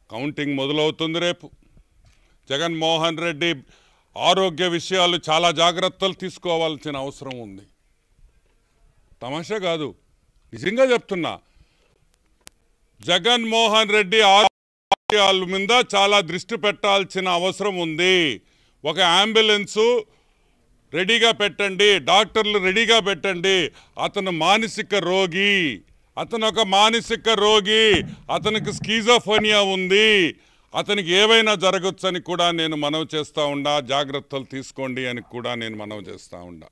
Counting మొదలవుతుంది రేపు. జగన్మోహన్ రెడ్డి ఆరోగ్య విషయాలు చాలా జాగ్రత్తలు తీసుకోవాల్సిన అవసరం ఉంది. తమాషా కాదు, నిజంగా చెప్తున్నా. జగన్మోహన్ రెడ్డి ఆరోగ్యాల మీద చాలా దృష్టి పెట్టాల్సిన అవసరం ఉంది. ఒక అంబులెన్సు రెడీగా పెట్టండి, డాక్టర్లు రెడీగా పెట్టండి. అతను మానసిక రోగి, అతను ఒక మానసిక రోగి, అతనికి స్కీజోఫ్రెనియా ఉంది, అతనికి ఏవైనా జరగచ్చని కూడా నేను మనవి చేస్తూ ఉండా. జాగ్రత్తలు తీసుకోండి అని కూడా నేను మనవి చేస్తూ ఉండా.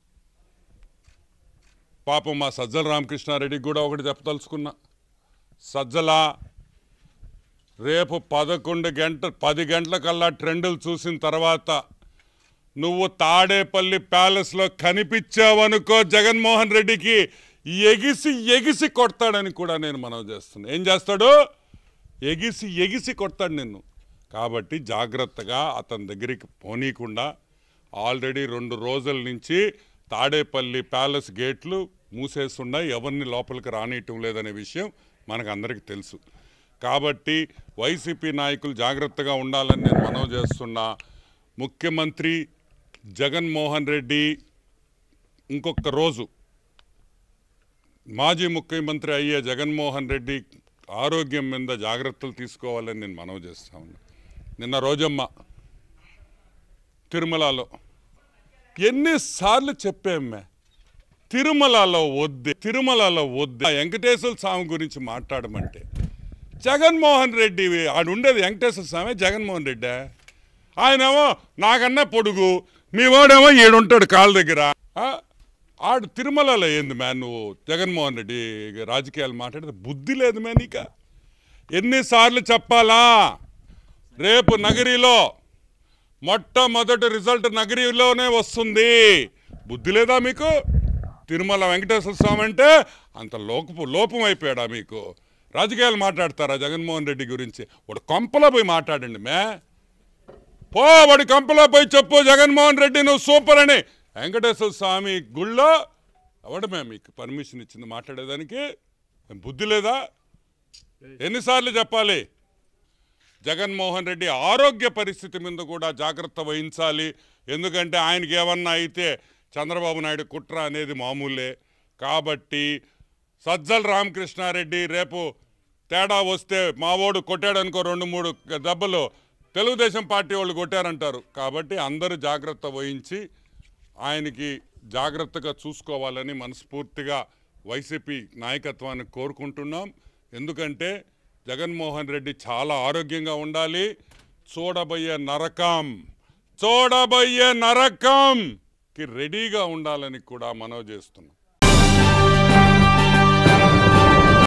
పాపం మా సజ్జల రామకృష్ణారెడ్డికి కూడా ఒకటి చెప్పదలుచుకున్నా. సజ్జల, రేపు 10 గంటలకల్లా ట్రెండులు చూసిన తర్వాత నువ్వు తాడేపల్లి ప్యాలెస్లో కనిపించావనుకో, జగన్మోహన్ రెడ్డికి ఎగిసి కొడతాడని కూడా నేను మనవి చేస్తున్నా. ఏం చేస్తాడు? ఎగిసి కొడతాడు నిన్ను. కాబట్టి జాగ్రత్తగా అతని దగ్గరికి పోనీయకుండా, ఆల్రెడీ 2 రోజుల నుంచి తాడేపల్లి ప్యాలెస్ గేట్లు మూసేస్తున్నాయి, ఎవరిని లోపలికి రానియటం లేదనే విషయం మనకు అందరికీ తెలుసు. కాబట్టి వైసీపీ నాయకులు జాగ్రత్తగా ఉండాలని నేను మనవి చేస్తున్నా. ముఖ్యమంత్రి జగన్మోహన్ రెడ్డి ఇంకొక రోజు మాజీ ముఖ్యమంత్రి అయ్యే జగన్మోహన్ రెడ్డి ఆరోగ్యం మీద జాగ్రత్తలు తీసుకోవాలని నేను మనవి చేస్తా ఉన్నా. నిన్న రోజమ్మ తిరుమలలో ఎన్నిసార్లు చెప్పామే, తిరుమలలో వద్దే వెంకటేశ్వర స్వామి గురించి మాట్లాడమంటే, జగన్మోహన్ రెడ్డి ఆడుండేది వెంకటేశ్వర స్వామి, జగన్మోహన్ రెడ్డి ఆయనేమో నాకన్నా పొడుగు, మీ వాడేమో ఈడుంటాడు కాళ్ళ దగ్గర. ఆడు తిరుమలలో ఏంది మ్యాన్, నువ్వు జగన్మోహన్ రెడ్డి రాజకీయాలు మాట్లాడితే బుద్ధి లేదు మ్యాన్. నీక ఎన్నిసార్లు చెప్పాలా? రేపు నగరిలో మొట్టమొదటి రిజల్ట్ నగరిలోనే వస్తుంది. బుద్ధి లేదా మీకు? తిరుమల వెంకటేశ్వర స్వామి అంటే అంత లోపం అయిపోయాడా మీకు? రాజకీయాలు మాట్లాడతారా జగన్మోహన్ రెడ్డి గురించి? వాడు కొంపలో పోయి మాట్లాడండి వాడి కంపలో పోయి చెప్పు, జగన్మోహన్ రెడ్డి నువ్వు సూపర్ అని. వెంకటేశ్వర స్వామి గుళ్ళో ఎవడమే మీకు పర్మిషన్ ఇచ్చింది మాట్లాడేదానికి? బుద్ధి లేదా? ఎన్నిసార్లు చెప్పాలి? జగన్మోహన్ రెడ్డి ఆరోగ్య పరిస్థితి మీద కూడా జాగ్రత్త వహించాలి. ఎందుకంటే ఆయనకి ఏమన్నా అయితే చంద్రబాబు నాయుడు కుట్ర అనేది మామూలే. కాబట్టి సజ్జల రామకృష్ణారెడ్డి రేపు తేడా వస్తే మావోడు కొట్టాడనుకో 2-3 దెబ్బలు తెలుగుదేశం పార్టీ వాళ్ళు కొట్టారంటారు. కాబట్టి అందరూ జాగ్రత్త వహించి ఆయనకి జాగ్రత్తగా చూసుకోవాలని మనస్ఫూర్తిగా వైసీపీ నాయకత్వాన్ని కోరుకుంటున్నాం. ఎందుకంటే జగన్మోహన్ రెడ్డి చాలా ఆరోగ్యంగా ఉండాలి. చూడబోయే నరకంకి రెడీగా ఉండాలని కూడా మనవి చేస్తున్నాం.